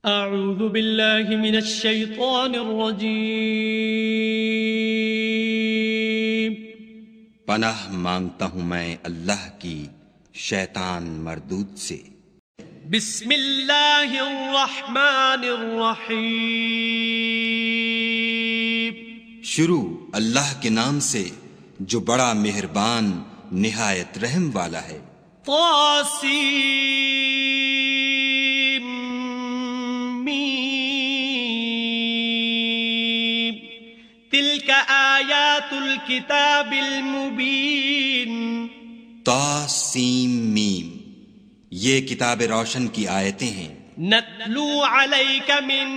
اعوذ باللہ من الشیطان الرجیم۔ پناہ مانگتا ہوں میں اللہ کی شیطان مردود سے۔ بسم اللہ الرحمن الرحیم۔ شروع اللہ کے نام سے جو بڑا مہربان نہایت رحم والا ہے۔ طاسیم میم۔ تلک آیات الکتاب المبین۔ طاسیم میم، یہ کتاب روشن کی آیتیں ہیں۔ نتلو علیک من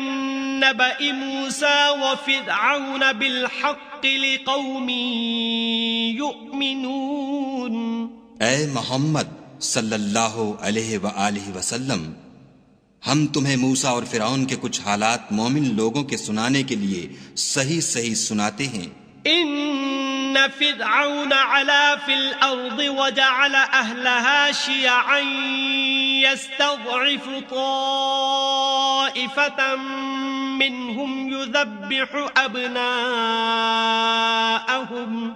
نبأ موسیٰ وفرعون بالحق لقوم یؤمنون۔ اے محمد صلی اللہ علیہ وآلہ وسلم، ہم تمہیں موسیٰ اور فرعون کے کچھ حالات مومن لوگوں کے سنانے کے لیے صحیح صحیح سناتے ہیں۔ ان فرعون علا فی الارض وجعل اہلها شیعا يستضعف طائفة منهم يذبح أبناءهم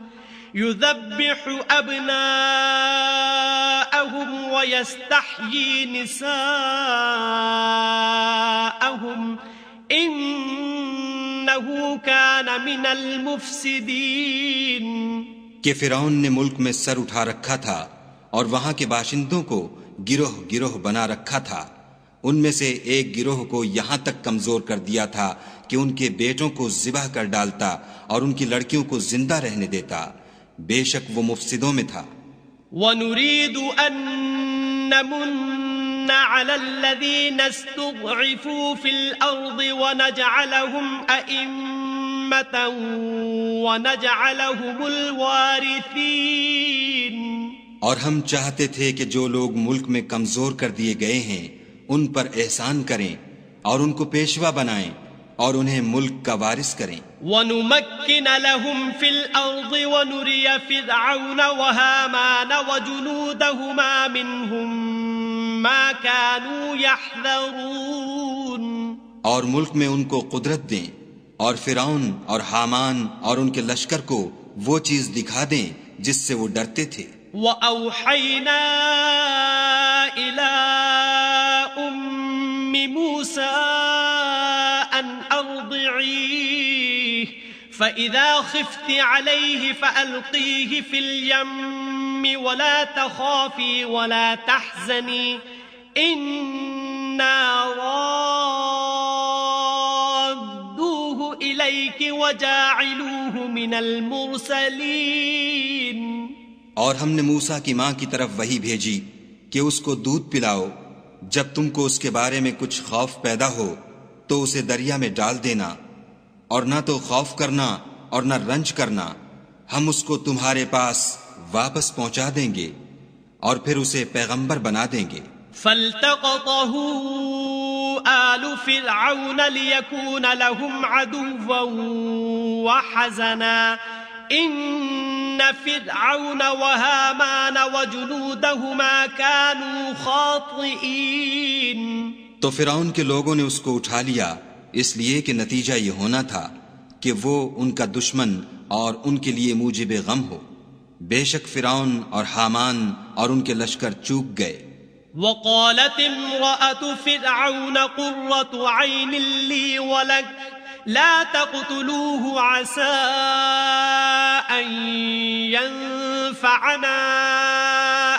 ويستحيي نساءهم إنه كان من المفسدين۔ کہ فرعون نے ملک میں سر اٹھا رکھا تھا اور وہاں کے باشندوں کو گروہ گروہ بنا رکھا تھا۔ ان میں سے ایک گروہ کو یہاں تک کمزور کر دیا تھا کہ ان کے بیٹوں کو ذبح کر ڈالتا اور ان کی لڑکیوں کو زندہ رہنے دیتا۔ بے شک وہ مفسدوں میں تھا۔ وَنُرِيدُ أَن نَّمُنَّ عَلَى الَّذِينَ اسْتُضْعِفُوا فِي الْأَرْضِ وَنَجْعَلَهُمْ أَئِمَّةً وَنَجْعَلَهُمُ الْوَارِثِينَ۔ اور ہم چاہتے تھے کہ جو لوگ ملک میں کمزور کر دیے گئے ہیں ان پر احسان کریں اور ان کو پیشوا بنائیں اور انہیں ملک کا وارث کریں۔ وَنُمَكِّنَ لَهُمْ فِي الْأَرْضِ وَنُرِيَ فِرْعَوْنَ وَهَامَانَ وَجُنُودَهُمَا مِنْهُمْ مَا كَانُوا يَحْذَرُونَ۔ اور ملک میں ان کو قدرت دیں اور فرعون اور حامان اور ان کے لشکر کو وہ چیز دکھا دیں جس سے وہ ڈرتے تھے۔ وَأَوْحَيْنَا إِلَىٰ أُمِّ مُوسَىٰ أَنْ أَرْضِعِيهِ فَإِذَا خِفْتِ عَلَيْهِ فَأَلْقِيهِ فِي الْيَمِّ وَلَا تَخَافِي وَلَا تَحْزَنِي إِنَّا رَادُّوهُ إِلَيْكِ وَجَاعِلُوهُ مِنَ الْمُرْسَلِينَ۔ اور ہم نے موسیٰ کی ماں کی طرف وحی بھیجی کہ اس کو دودھ پلاؤ، جب تم کو اس کے بارے میں کچھ خوف پیدا ہو تو اسے دریا میں ڈال دینا، اور نہ تو خوف کرنا اور نہ رنج کرنا، ہم اس کو تمہارے پاس واپس پہنچا دیں گے اور پھر اسے پیغمبر بنا دیں گے۔ فَالْتَقَطَهُ آلُ فِرْعَوْنَ لِيَكُونَ لَهُمْ عَدُوًّا وَحَزَنًا إِنَّ فِرْعَوْنَ وَهَامَانَ وَجُنُودَهُمَا كَانُوا خَاطِئِينَ۔ تو فرعون کے لوگوں نے اس کو اٹھا لیا، اس لیے کہ نتیجہ یہ ہونا تھا کہ وہ ان کا دشمن اور ان کے لیے موجب غم ہو۔ بے شک فرعون اور حامان اور ان کے لشکر چوک گئے۔ وَقَالَتِ امْرَأَةُ فِرْعَوْنَ قُرَّةُ عَيْنٍ لِّي وَلَكَ لَا تَقْتُلُوهُ عَسَىٰ أَن يَنفَعَنَا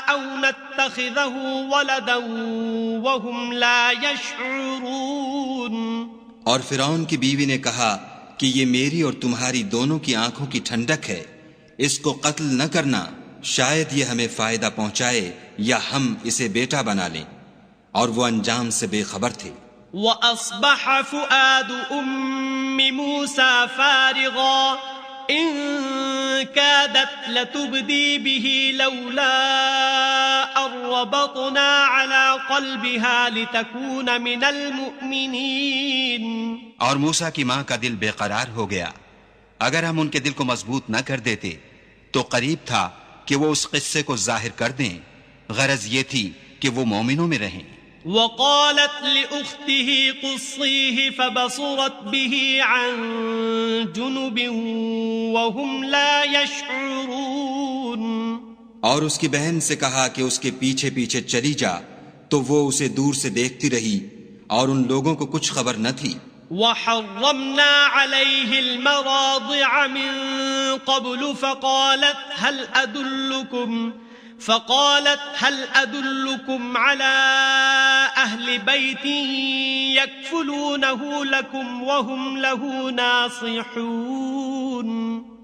أَوْ نَتَّخِذَهُ وَلَدًا وَهُمْ لَا يَشْعُرُونَ۔ اور فرعون کی بیوی نے کہا کہ یہ میری اور تمہاری دونوں کی آنکھوں کی ٹھنڈک ہے، اس کو قتل نہ کرنا، شاید یہ ہمیں فائدہ پہنچائے یا ہم اسے بیٹا بنا لیں، اور وہ انجام سے بے خبر تھے۔ وَأَصْبَحَ فُؤَادُ أُمِّ مُوسَىٰ فَارِغًا إِن كَادَتْ لَتُبْدِي بِهِ لَوْلَا أَن رَّبَطْنَا عَلَىٰ قَلْبِهَا لِتَكُونَ مِنَ الْمُؤْمِنِينَ۔ اور موسیٰ کی ماں کا دل بے قرار ہو گیا، اگر ہم ان کے دل کو مضبوط نہ کر دیتے تو قریب تھا کہ وہ اس قصے کو ظاہر کر دیں، غرض یہ تھی کہ وہ مومنوں میں رہیں۔ وقالت لأخته قصيه فبصرت به عن جنب وهم لا يشعرون. اور اس کی بہن سے کہا کہ اس کے پیچھے پیچھے چلی جا، تو وہ اسے دور سے دیکھتی رہی اور ان لوگوں کو کچھ خبر نہ تھی. وحرمنا عليه المراضع من قبل فقالت هل أدلكم على أهل بيت يكفلونه لكم وهم له ناصحون.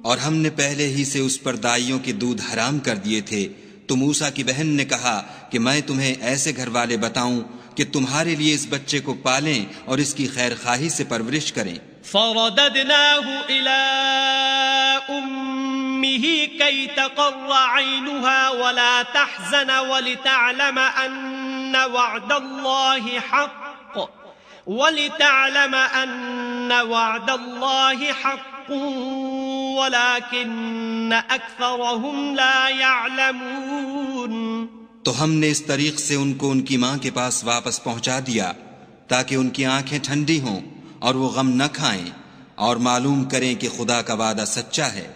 اور ہم نے پہلے ہی سے اس پر دائیوں کے دودھ حرام کر دیے تھے، تو موسیٰ کی بہن نے کہا کہ میں تمہیں ایسے گھر والے بتاؤں کہ تمہارے لیے اس بچے کو پالیں اور اس کی خیر خواہی سے پرورش کریں. فرددناه إلى أمه كي تقر عينها ولا تحزن ولتعلم أن وعد الله حق ولكن أكثرهم لا يعلمون. تو ہم نے اس طریق سے ان کو ان کی ماں کے پاس واپس پہنچا دیا تاکہ ان کی آنکھیں ٹھنڈی ہوں اور وہ غم نہ کھائیں اور معلوم کریں کہ خدا کا وعدہ سچا ہے،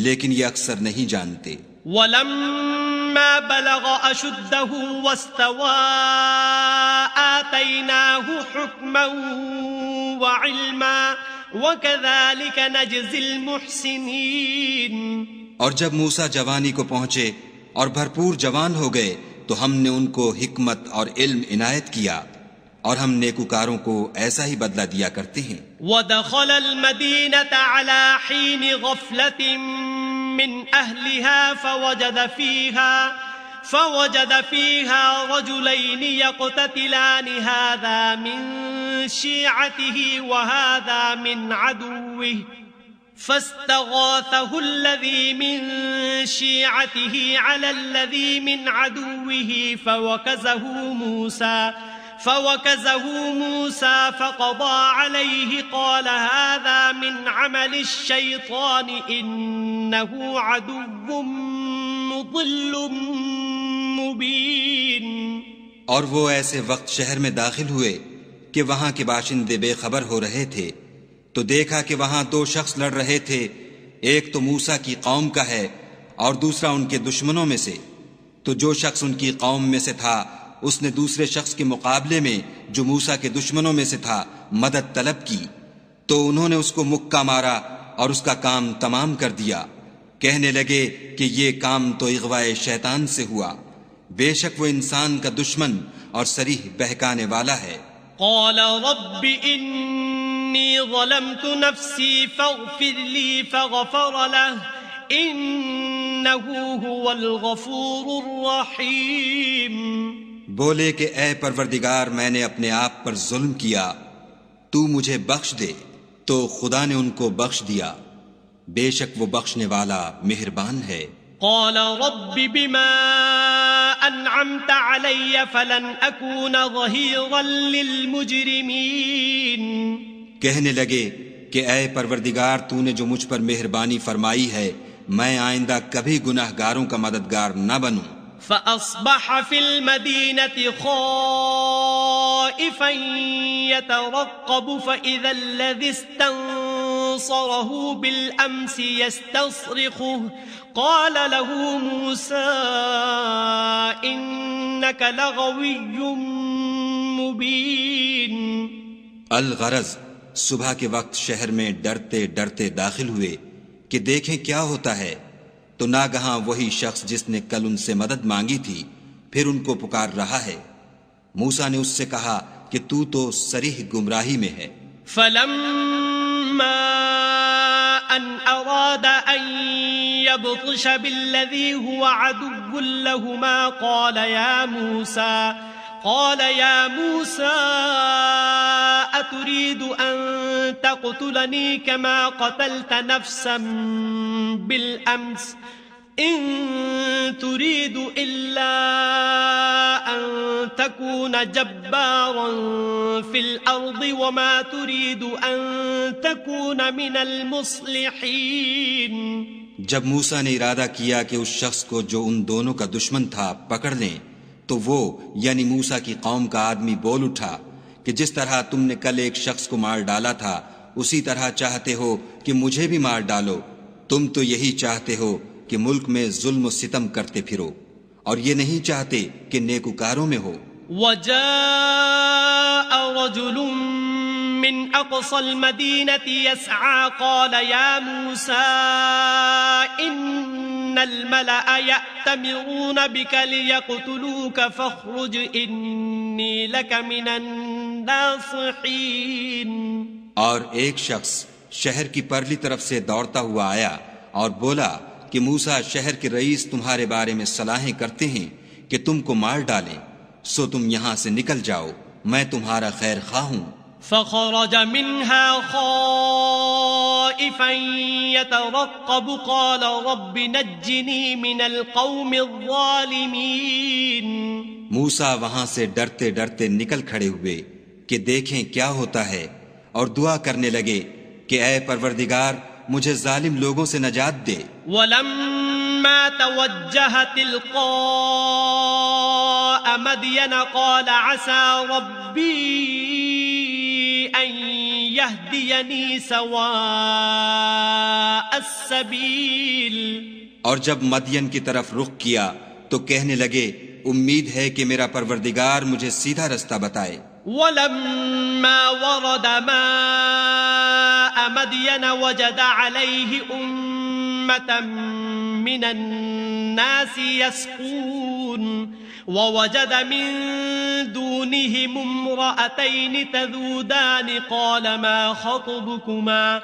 لیکن یہ اکثر نہیں جانتے. وَلَمَّا بَلَغَ أَشُدَّهُ وَاسْتَوَىٰ آتَيْنَاهُ حُكْمًا وَعِلْمًا وَكَذَلِكَ نَجْزِي الْمُحْسِنِينَ. اور جب موسیٰ جوانی کو پہنچے اور بھرپور جوان ہو گئے تو ہم نے ان کو حکمت اور علم عنایت کیا، اور ہم نیکوکاروں کو ایسا ہی بدلہ دیا کرتے ہیں. وَدَخَلَ الْمَدِينَةَ عَلَى حِينِ غَفْلَةٍ مِّنْ أَهْلِهَا فَوَجَدَ فِيهَا رَجُلَيْنِ يَقْتَتِلَانِ هَذَا مِنْ شِيعَتِهِ وَهَذَا مِنْ عَدُوِّهِ فاستغاثه الذي من شيعته على الذي من عدوه فوكزه موسى فقضى عليه قال هذا من عمل الشيطان إنه عدو مضل مبين. اور وہ ایسے وقت شہر میں داخل ہوئے کہ وہاں کے باشندے بے خبر ہو رہے تھے، تو دیکھا کہ وہاں دو شخص لڑ رہے تھے، ایک تو موسیٰ کی قوم کا ہے اور دوسرا ان کے دشمنوں میں سے. تو جو شخص ان کی قوم میں سے تھا اس نے دوسرے شخص کے مقابلے میں جو موسیٰ کے دشمنوں میں سے تھا مدد طلب کی، تو انہوں نے اس کو مکہ مارا اور اس کا کام تمام کر دیا. کہنے لگے کہ یہ کام تو اغوائے شیطان سے ہوا، بے شک وہ انسان کا دشمن اور صریح بہکانے والا ہے. قال رب انی ظلمت نفسی فاغفر لی فغفر له انه هو الغفور الرحیم. بولے کہ اے پروردگار میں نے اپنے آپ پر ظلم کیا، تو مجھے بخش دے، تو خدا نے ان کو بخش دیا، بے شک وہ بخشنے والا مہربان ہے. قال رب بما انعمت علی فلن اکون ظہیرا للمجرمین. کہنے لگے کہ اے پروردگار تو نے جو مجھ پر مہربانی فرمائی ہے میں آئندہ کبھی گناہ گاروں کا مددگار نہ بنوں. فأصبح في المدينة خائفا يترقب فإذا الذي استنصره بالأمس يستصرخه قال له موسى إنك لغوي مبين. الغرض صبح کے وقت شہر میں ڈرتے ڈرتے داخل ہوئے کہ دیکھیں کیا ہوتا ہے، تو ناگہاں وہی شخص جس نے کل ان سے مدد مانگی تھی پھر ان کو پکار رہا ہے. موسیٰ نے اس سے کہا کہ تو صریح گمراہی میں ہے. فلما ان اراد ان يبطش بالذي هو عدو لهما قال يا موسى أتريد أن تقتلني كما قتلت نفسا بالأمس إن تريد إلا أن تكون جبارا في الأرض وما تريد أن تكون من المصلحين. جب موسیٰ نے ارادہ کیا کہ اس شخص کو جو ان دونوں کا دشمن تھا پکڑ لیں تو وہ یعنی موسیٰ کی قوم کا آدمی بول اٹھا کہ جس طرح تم نے کل ایک شخص کو مار ڈالا تھا اسی طرح چاہتے ہو کہ مجھے بھی مار ڈالو. تم تو یہی چاہتے ہو کہ ملک میں ظلم و ستم کرتے پھرو اور یہ نہیں چاہتے کہ نیکوکاروں میں ہو. وجاء رجل من أقصى المدينة يسعى قال يا موسى إن الملأ يأتمرون بك ليقتلوك فاخرج إني لك من الناصحين. اور ایک شخص شہر کی پرلی طرف سے دوڑتا ہوا آیا اور بولا کہ موسیٰ شہر کے رئیس تمہارے بارے میں صلاحیں کرتے ہیں کہ تم کو مار ڈالیں، سو تم یہاں سے نکل جاؤ، میں تمہارا خیر خواہ ہوں. فخرج منها خائفا يترقب قال رب نجني من القوم الظالمين. موسیٰ وہاں سے ڈرتے ڈرتے نکل کھڑے ہوئے کہ دیکھیں کیا ہوتا ہے، اور دعا کرنے لگے کہ اے پروردگار مجھے ظالم لوگوں سے نجات دے. ولما توجه تلقاء مدين قال عسى ربي أن يهديني سواء السبيل. اور جب مدین کی طرف رخ کیا تو کہنے لگے امید ہے کہ میرا پروردگار مجھے سیدھا رستہ بتائے. ولما ورد ماء مدين وجد عليه أمة من الناس يسقون ووجد من دونهم امرأتين تذودان قال ما خطبكما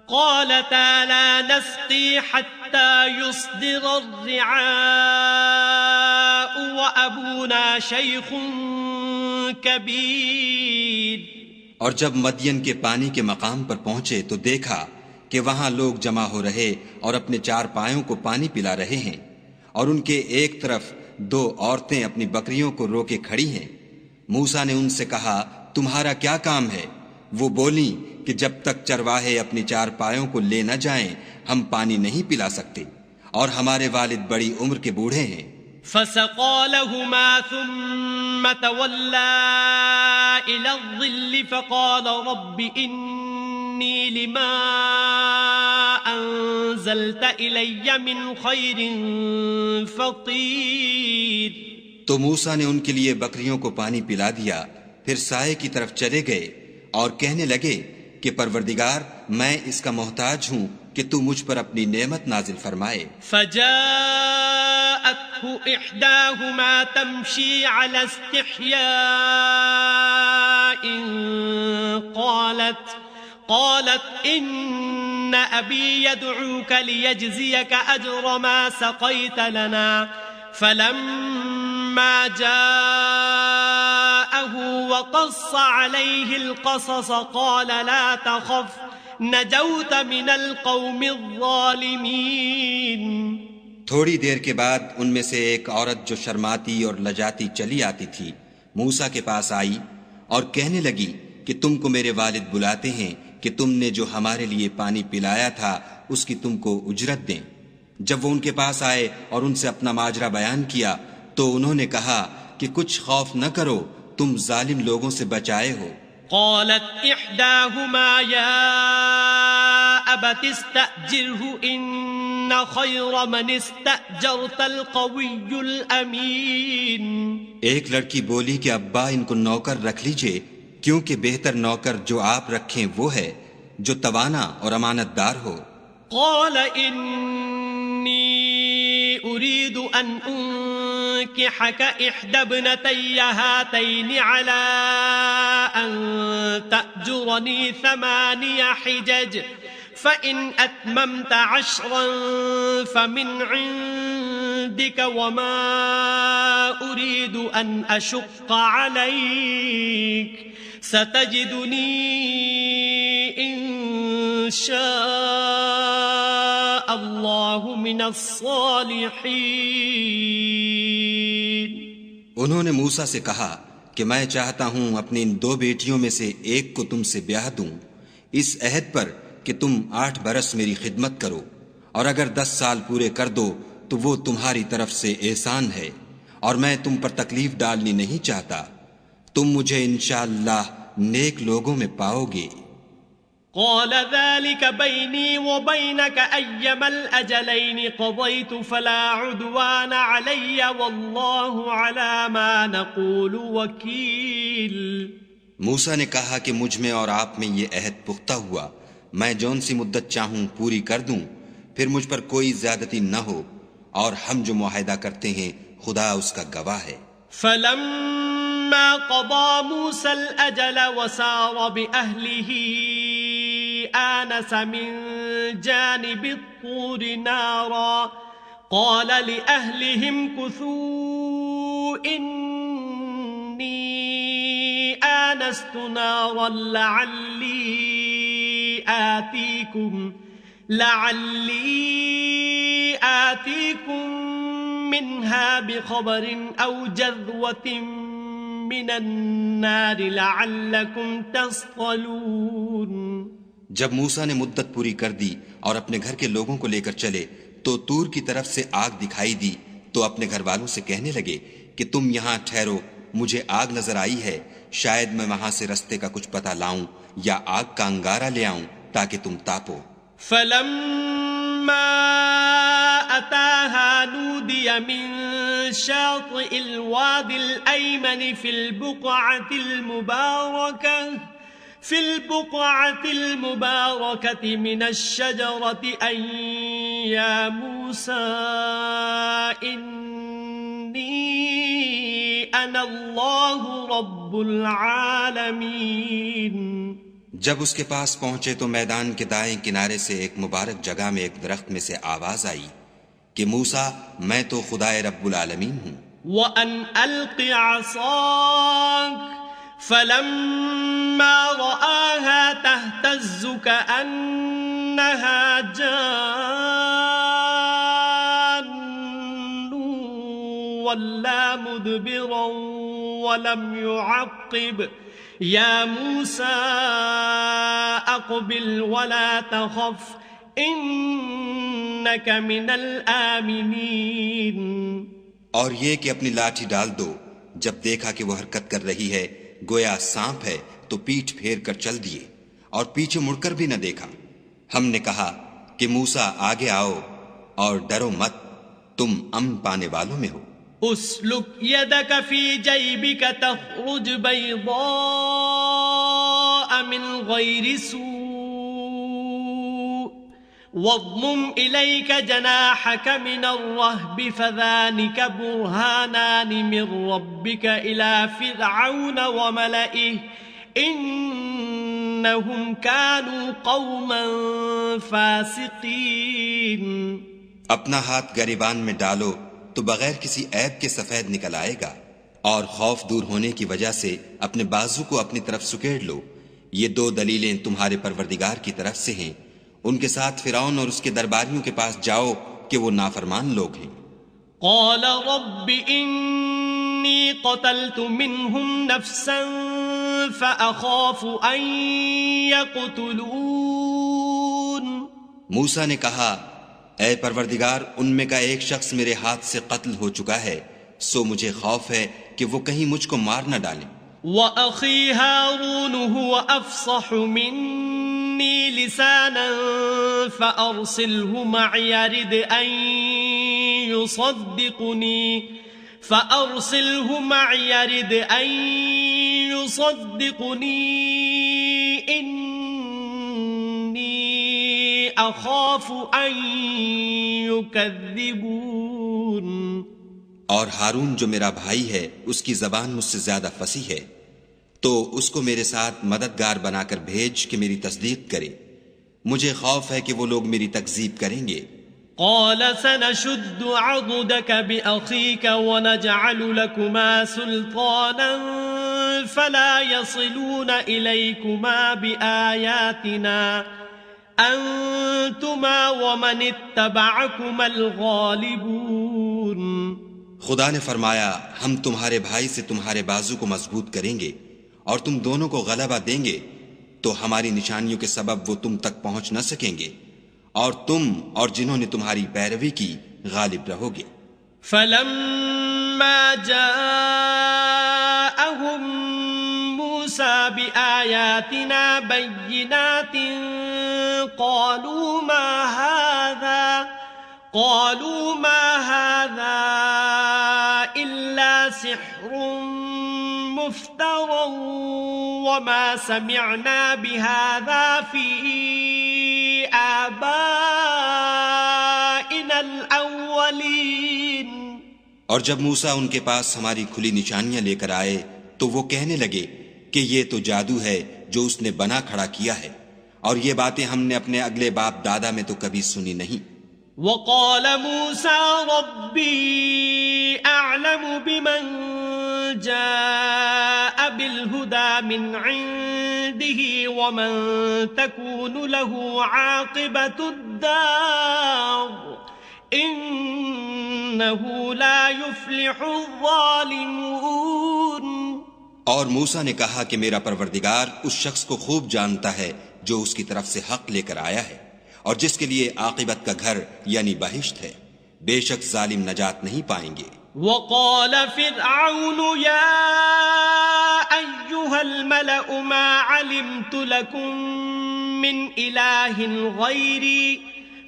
قالتا لا نسقي حتى يصدر الرعاء وأبونا شيخ كبير. اور جب مدین کے پانی کے مقام پر پہنچے تو دیکھا کہ وہاں لوگ جمع ہو رہے اور اپنے چار پایوں کو پانی پلا رہے ہیں، اور ان کے ایک طرف دو عورتیں اپنی بکریوں کو روکے کھڑی ہیں. موسیٰ نے ان سے کہا تمہارا کیا کام ہے؟ وہ بولیں کہ جب تک چرواہے اپنی چار پایوں کو لے نہ جائیں ہم پانی نہیں پلا سکتے، اور ہمارے والد بڑی عمر کے بوڑھے ہیں. فسقى لهما ثم تولى إلى الظل فقال رب إني لما أنزلت إلي من خير فقير. تو موسیٰ نے ان کے لیے بکریوں کو پانی پلا دیا، پھر سائے کی طرف چلے گئے اور کہنے لگے کہ پروردگار میں اس کا محتاج ہوں کہ تو مجھ پر اپنی نعمت نازل فرمائے. فجاءته إحداهما تمشي على استحياء قالت إن أبي يدعوك ليجزيك أجر ما سقيت لنا. فلما جاءه وقص عليه القصص قال لا تخف نجوت من القوم الظالمين. تھوڑی دیر کے بعد ان میں سے ایک عورت جو شرماتی اور لجاتی چلی آتی تھی موسیٰ کے پاس آئی اور کہنے لگی کہ تم کو میرے والد بلاتے ہیں کہ تم نے جو ہمارے لیے پانی پلایا تھا اس کی تم کو اجرت دیں. جب وہ ان کے پاس آئے اور ان سے اپنا ماجرا بیان کیا تو انہوں نے کہا کہ کچھ خوف نہ کرو، تم ظالم لوگوں سے بچائے ہو. قالت إحداهما يا أبت استأجره إن خير من استأجرت القوي الأمين. ایک لڑکی بولی کہ ابا ان کو نوکر رکھ لیجئے، کیونکہ بہتر نوکر جو آپ رکھیں وہ ہے جو توانا اور امانت دار ہو. قال إني أريد أن أنكحك إحدى ابنتي هاتين على أن تأجرني 8 حجج فإن أتممت 10 فمن عندك وما أريد أن أشق عليك ستجدني إن شاء الله من الصالحين. انہوں نے موسیٰ سے کہا کہ میں چاہتا ہوں اپنی ان 2 بیٹیوں میں سے ایک کو تم سے بیاہ دوں، اس عہد پر کہ تم 8 برس میری خدمت کرو، اور اگر 10 سال پورے کر دو تو وہ تمہاری طرف سے احسان ہے، اور میں تم پر تکلیف ڈالنی نہیں چاہتا. تم مجھے انشاءاللہ نیک لوگوں میں پاؤ گے. قال ذلك بيني وبينك أيما الأجلين قضيت فلا عدوان علي والله على ما نقول وكيل. موسیٰ نے کہا کہ مجھ میں اور آپ میں یہ عہد پختہ ہوا، میں جون سی مدت چاہوں پوری کر دوں، پھر مجھ پر کوئی زیادتی نہ ہو، اور ہم جو معاہدہ کرتے ہیں خدا اس کا گواہ ہے. فلما قضى موسى الأجل وسار بأهله آنس من جانب الطور نارا قال لأهلهم كثوا إني آنست نارا لعلي آتيكم منها بخبر أو جذوة من النار لعلكم تصطلون. جب موسیٰ نے مدت پوری کر دی اور اپنے گھر کے لوگوں کو لے کر چلے تو طور کی طرف سے آگ دکھائی دی، تو اپنے گھر والوں سے کہنے لگے کہ تم یہاں ٹھہرو، مجھے آگ نظر آئی ہے، شاید میں وہاں سے رستے کا کچھ پتہ لاؤں یا آگ کا انگارہ لے آؤں تاکہ تم تاپو. فلما أتاها نودي من شاطئ الوادي الأيمن في البقعة المباركة من الشجرة أن يا موسى إني أنا الله رب العالمين. جب اس کے پاس پہنچے تو میدان کے دائیں کنارے سے ایک مبارک جگہ میں ایک درخت میں سے آواز آئی کہ موسیٰ میں تو خدائے رب العالمین ہوں. وَأَنْ أَلْقِ عَصَاكَ فَلَمَّا رَآهَا تَهْتَزُّ كَأَنَّهَا جَانٌّ وَلَّا مُدْبِرًا وَلَمْ يُعَقِّبْ يَا مُوسَىٰ أَقْبِلْ وَلَا تَخَفْ إِنَّكَ مِنَ الْآمِنِينَ. اور یہ کہ اپنی لاٹھی ڈال دو. جب دیکھا کہ وہ حرکت کر رہی ہے گویا سانپ ہے تو پیٹھ پھیر کر چل دیے اور پیچھے مڑ کر بھی نہ دیکھا. ہم نے کہا کہ موسیٰ آگے آؤ اور ڈرو مت، تم امن پانے والوں میں ہو. اسلک یدک فی جیبک تخرج بیضاء من غیر سوء واضمم الیک جناحک من الرہب فذانک برہانان من ربک الی فرعون وملئہ انہم کانوا قوما فاسقین. اپنا ہاتھ گریبان میں ڈالو تو بغیر کسی عیب کے سفید نکل آئے گا، اور خوف دور ہونے کی وجہ سے اپنے بازو کو اپنی طرف سکیڑ لو. یہ دو دلیلیں تمہارے پروردگار کی طرف سے ہیں. ان کے ساتھ فرعون اور اس کے درباریوں کے پاس جاؤ کہ وہ نافرمان لوگ ہیں. قال رب انی قتلت منهم نفسا فأخاف ان يقتلون. موسیٰ نے کہا اے پروردگار ان میں کا ایک شخص میرے ہاتھ سے قتل ہو چکا ہے، سو مجھے خوف ہے کہ وہ کہیں مجھ کو مار نہ ڈالیں. وَأَخِي هَارُونُ هُوَ أَفْصَحُ مِنِّي لِسَانًا فَأَرْسِلْهُ مَعِيَ رِدْ أَن يُصَدِّقُنِي اخاف ان يكذبون. اور ہارون جو میرا بھائی ہے اس کی زبان مجھ سے زیادہ فصیح ہے، تو اس کو میرے ساتھ مددگار بنا کر بھیج کہ میری تصدیق کرے. مجھے خوف ہے کہ وہ لوگ میری تکذیب کریں گے. قال سنشد عضدك بأخيك ونجعل لكما سلطانا فلا يصلون إليكما بآياتنا انتما ومن اتبعكما الغالبون. خدا نے فرمایا ہم تمہارے بھائی سے تمہارے بازو کو مضبوط کریں گے اور تم دونوں کو غلبہ دیں گے، تو ہماری نشانیوں کے سبب وہ تم تک پہنچ نہ سکیں گے، اور تم اور جنہوں نے تمہاری پیروی کی غالب رہو گے. فلما جاءهم موسى بآياتنا بينات قالوا ما هذا إلا سحر مفترى وما سمعنا بهذا في آبائنا الأولين. اور جب موسیٰ ان کے پاس ہماری کھلی نشانیاں لے کر آئے تو وہ کہنے لگے کہ یہ تو جادو ہے جو اس نے بنا کھڑا کیا ہے، اور یہ باتیں ہم نے اپنے اگلے باپ دادا میں تو کبھی سنی نہیں. وقال موسى ربي أعلم بمن جاء بالهدى من عنده ومن تكون له عاقبة الدار إنه لا يفلح الظالمون. اور موسیٰ نے کہا کہ میرا پروردگار اس شخص کو خوب جانتا ہے جو اس کی طرف سے حق لے کر آیا ہے، اور جس کے لیے عاقبت کا گھر یعنی بہشت ہے. بے شک ظالم نجات نہیں پائیں گے. وقال فرعون يا أيها الملأ ما علمت لكم من إله غيري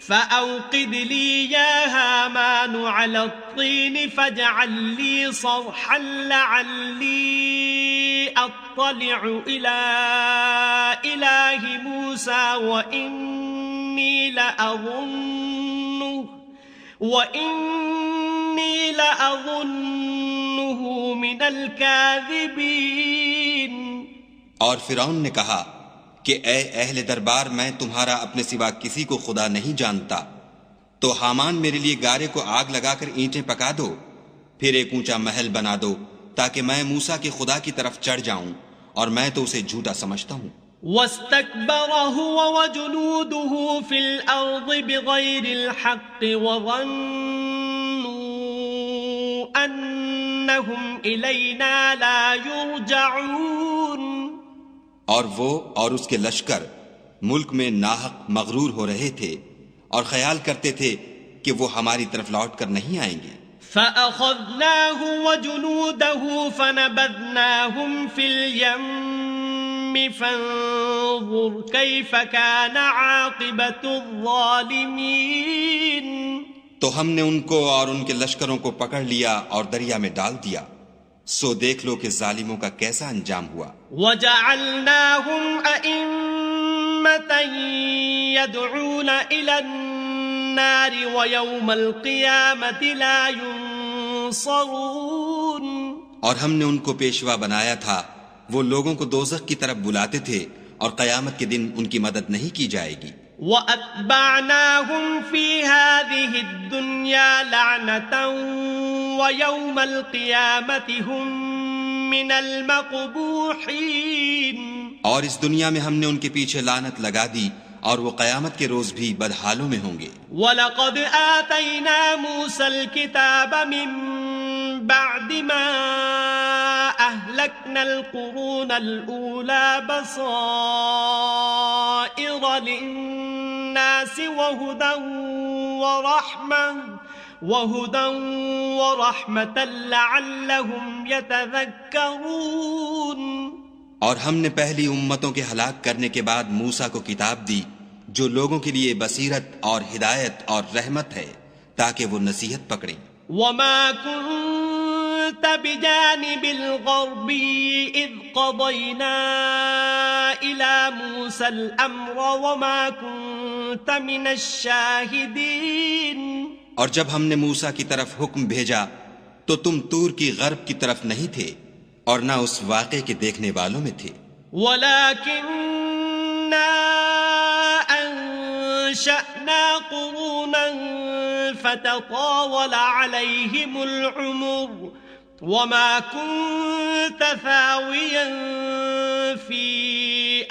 فأوقد لي يا هامان على الطين فاجعل لي صرحا لعلي أطلع إلى إله موسى وإني لأظنه من الكاذبين. اور فرعون نے کہا کہ اے اہل دربار، میں تمہارا اپنے سوا کسی کو خدا نہیں جانتا، تو حامان میرے لیے گارے کو آگ لگا کر اینٹیں پکا دو، پھر ایک اونچا محل بنا دو تاکہ میں موسیٰ کے خدا کی طرف چڑھ جاؤں، اور میں تو اسے جھوٹا سمجھتا ہوں. واستكبر هو وجنوده في الأرض بغير الحق وظنوا أنهم إلينا لا يرجعون. اور وہ اور اس کے لشکر ملک میں ناحق مغرور ہو رہے تھے اور خیال کرتے تھے کہ وہ ہماری طرف لوٹ کر نہیں آئیں گے. فأخذناه وجنوده فنبذناهم في اليم فانظر كيف كان عاقبة الظالمين. تو ہم نے ان کو اور ان کے لشکروں کو پکڑ لیا اور دریا میں ڈال دیا، سو دیکھ لو کہ ظالموں کا کیسا انجام ہوا. وَجَعَلْنَاهُمْ أَئِمَّةً يَدْعُونَ إِلَى النَّارِ وَيَوْمَ الْقِيَامَةِ لَا يُنصَرُونَ. اور ہم نے ان کو پیشوا بنایا تھا، وہ لوگوں کو دوزخ کی طرف بلاتے تھے، اور قیامت کے دن ان کی مدد نہیں کی جائے گی. وَأَتْبَعْنَاهُمْ فِي هَذِهِ الدُّنْيَا لَعْنَةً وَيَوْمَ الْقِيَامَةِ هُمْ مِنَ الْمَقْبُوحِينَ. اور اس دنیا میں ہم نے ان کے پیچھے لعنت لگا دی، اور وہ قیامت کے روز بھی بدحالوں میں ہوں گے. وَلَقَدْ آتَيْنَا مُوسَى الْكِتَابَ مِن بَعْدِ مَا أَهْلَكْنَا الْقُرُونَ الْأُولَى بَصَائِرَ لِلنَّاسِ وَهُدًى وَرَحْمَةً لَعَلَّهُمْ يَتَذَكَّرُونَ. اور ہم نے پہلی امتوں کے ہلاک کرنے کے بعد موسیٰ کو کتاب دی جو لوگوں کے لیے بصیرت اور ہدایت اور رحمت ہے تاکہ وہ نصیحت پکڑیں. وَمَا كُنْتَ بِجَانِبِ الْغَرْبِيِّ إِذْ قَضَيْنَا إِلَى مُوسَى الْأَمْرَ وَمَا كُنْتَ مِنَ الشَّاهِدِينَ. اور جب ہم نے موسیٰ کی طرف حکم بھیجا تو تم طور کی غرب کی طرف نہیں تھے اور نہ اس واقعے کے دیکھنے والوں میں تھے. وَلَكِنَّا أَنشَأْنَا قُرُونًا فَتَطَاوَلَ عَلَيْهِمُ الْعُمُرُ وَمَا كُنْتَ ثَاوِيًا فِي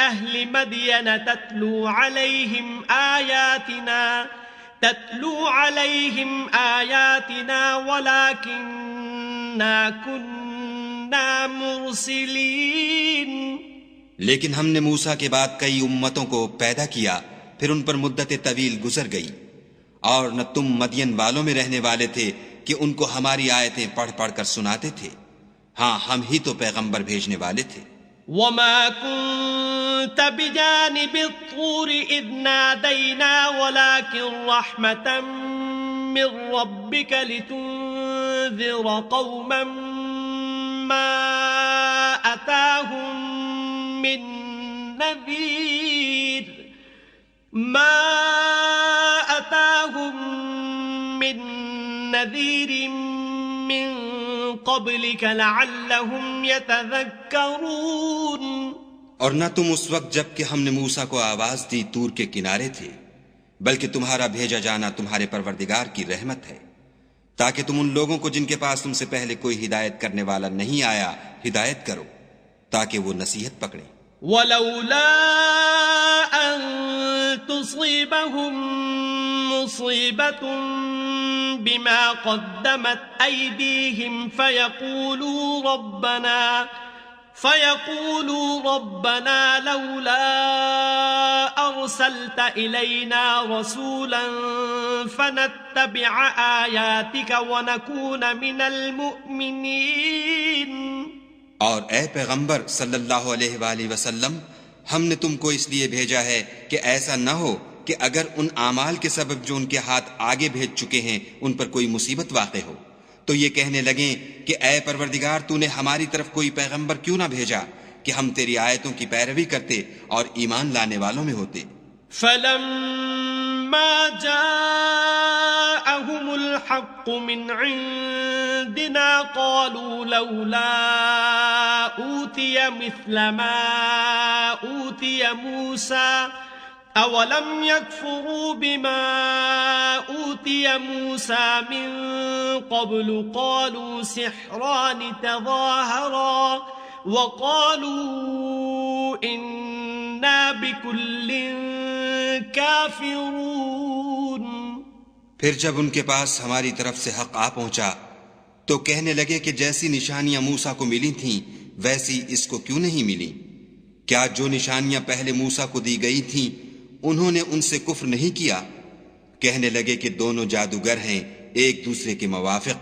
أَهْلِ مَدْيَنَ تَتْلُو عَلَيْهِمْ آيَاتِنَا وَلَكِنَّا كُنَّا مُرْسِلِينَ. لیکن ہم نے موسیٰ کے بعد کئی امتوں کو پیدا کیا، پھر ان پر مدت طویل گزر گئی، اور نہ تم مدین والوں میں رہنے والے تھے کہ ان کو ہماری آیتیں پڑھ پڑھ کر سناتے تھے. ہاں ہم ہی تو پیغمبر بھیجنے والے تھے. وما كنت بجانب الطور إذ نادينا ولكن رحمة من ربك لتنذر قوما ما أتاهم من نذير من قبلك لعلهم يتذكرون. اور نہ تم اس وقت جب کہ ہم نے موسیٰ کو آواز دی طور کے کنارے تھے، بلکہ تمہارا بھیجا جانا تمہارے پروردگار کی رحمت ہے، تاکہ تم ان لوگوں کو جن کے پاس تم سے پہلے کوئی ہدایت کرنے والا نہیں آیا ہدایت کرو، تاکہ وہ نصیحت پکڑیں. ولولا أن تصيبهم مصيبة بما قدمت أيديهم فيقولوا ربنا لولا أرسلت إلينا رسولا فنتبع آياتك ونكون من المؤمنين. اور اے پیغمبر صلی اللہ علیہ وآلہ وسلم، ہم نے تم کو اس لیے بھیجا ہے کہ ایسا نہ ہو کہ اگر ان اعمال کے سبب جو ان کے ہاتھ آگے بھیج چکے ہیں ان پر کوئی مصیبت واقع ہو تو یہ کہنے لگیں کہ اے پروردگار تو نے ہماری طرف کوئی پیغمبر کیوں نہ بھیجا کہ ہم تیری آیتوں کی پیروی کرتے اور ایمان لانے والوں میں ہوتے. فلما جاءهم الحق من عندنا قالوا لولا أوتي مثل ما أوتي موسى أولم يكفروا بما أوتي موسى من قبل قالوا سحران تظاهرا وقالوا إنا بكل كافرون. پھر جب ان کے پاس ہماری طرف سے حق آ پہنچا تو کہنے لگے کہ جیسی نشانیاں موسیٰ کو ملی تھیں ویسی اس کو کیوں نہیں ملی؟ کیا جو نشانیاں پہلے موسیٰ کو دی گئی تھیں انہوں نے ان سے کفر نہیں کیا؟ کہنے لگے کہ دونوں جادوگر ہیں ایک دوسرے کے موافق،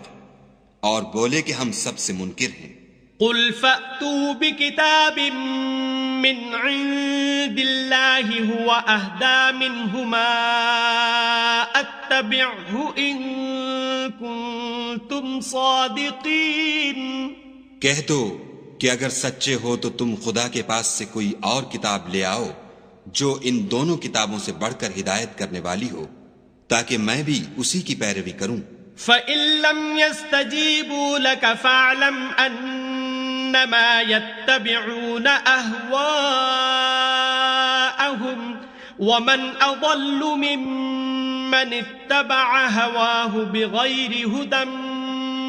اور بولے کہ ہم سب سے منکر ہیں. قل فأتوا بكتاب من عند الله هو أهدى منهما أتبعه إن كنتم صادقين. کہہ دو کہ اگر سچے ہو تو تم خدا کے پاس سے کوئی اور کتاب لے آؤ جو ان دونوں کتابوں سے بڑھ کر ہدایت کرنے والی ہو، تاکہ میں بھی اسی کی پیروی کروں. فَإِن لَّمْ يَسْتَجِيبُوا لَكَ فَاعْلَمْ أَنَّمَا يَتَّبِعُونَ أَهْوَاءَهُمْ وَمَنْ أَضَلُّ مِمَّنِ اتَّبَعَ هَوَاهُ بِغَيْرِ هُدًى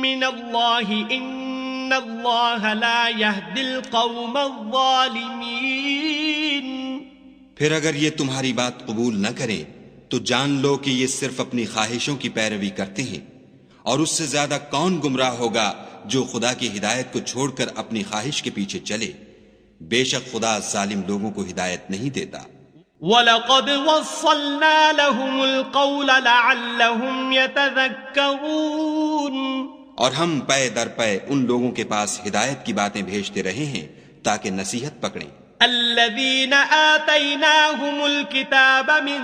مِّنَ اللَّهِ إِنَّ اللَّهَ لَا يَهْدِي الْقَوْمَ الظَّالِمِينَ. پھر اگر یہ تمہاری بات قبول نہ کریں تو جان لو کہ یہ صرف اپنی خواہشوں کی پیروی کرتے ہیں، اور اس سے زیادہ کون گمراہ ہوگا جو خدا کی ہدایت کو چھوڑ کر اپنی خواہش کے پیچھے چلے. بے شک خدا ظالم لوگوں کو ہدایت نہیں دیتا. وَلَقَدْ وَصَّلْنَا لَهُمُ الْقَوْلَ لَعَلَّهُمْ يَتَذَكَّرُونَ. اور ہم پے در پے ان لوگوں کے پاس ہدایت کی باتیں بھیجتے رہے ہیں تاکہ نصیحت پکڑیں. الذين آتيناهم الكتاب من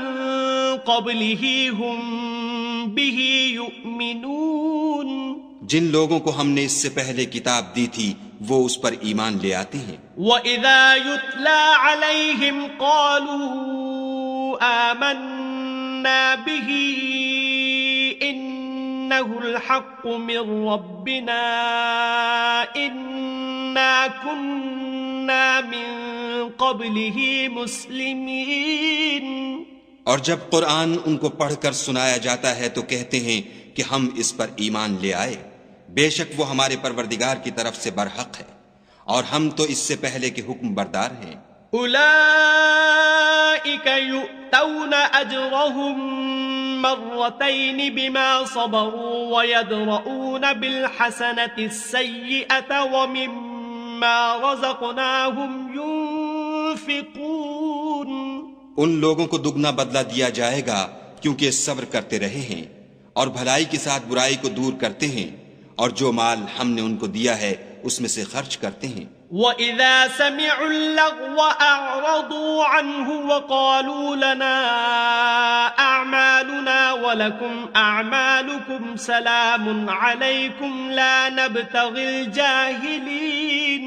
قبله هم به يؤمنون. جن لوگوں کو ہم نے اس سے پہلے کتاب دی تھی وہ اس پر ایمان لے آتے ہیں. وَإِذَا يُتْلَى عَلَيْهِمْ قَالُوا آمَنَّا بِهِ إِنَّهُ الْحَقُّ مِنْ رَبِّنَا إِنَّا كُنَّا مِنْ قَبْلِهِ مُسْلِمِينَ. اور جب قرآن ان کو پڑھ کر سنایا جاتا ہے تو کہتے ہیں کہ ہم اس پر ایمان لے آئے، بے شک وہ ہمارے پروردگار کی طرف سے برحق ہے اور ہم تو اس سے پہلے کے حکم بردار ہیں. أولئك يؤتون أجرهم مرتين بما صبروا ويدرؤون بالحسنة السيئة ومما رزقناهم ينفقون. ان لوگوں کو دگنا بدلہ دیا جائے گا کیونکہ صبر کرتے رہے ہیں اور بھلائی کے ساتھ برائی کو دور کرتے ہیں، اور جو مال ہم نے ان کو دیا ہے اس میں سے خرچ کرتے ہیں۔ وَإِذَا سَمِعُوا اللَّغْوَ أَعْرَضُوا عَنْهُ وَقَالُوا لَنَا أَعْمَالُنَا وَلَكُمْ أَعْمَالُكُمْ سَلَامٌ عَلَيْكُمْ لَا نَبْتَغِي الْجَاهِلِينَ۔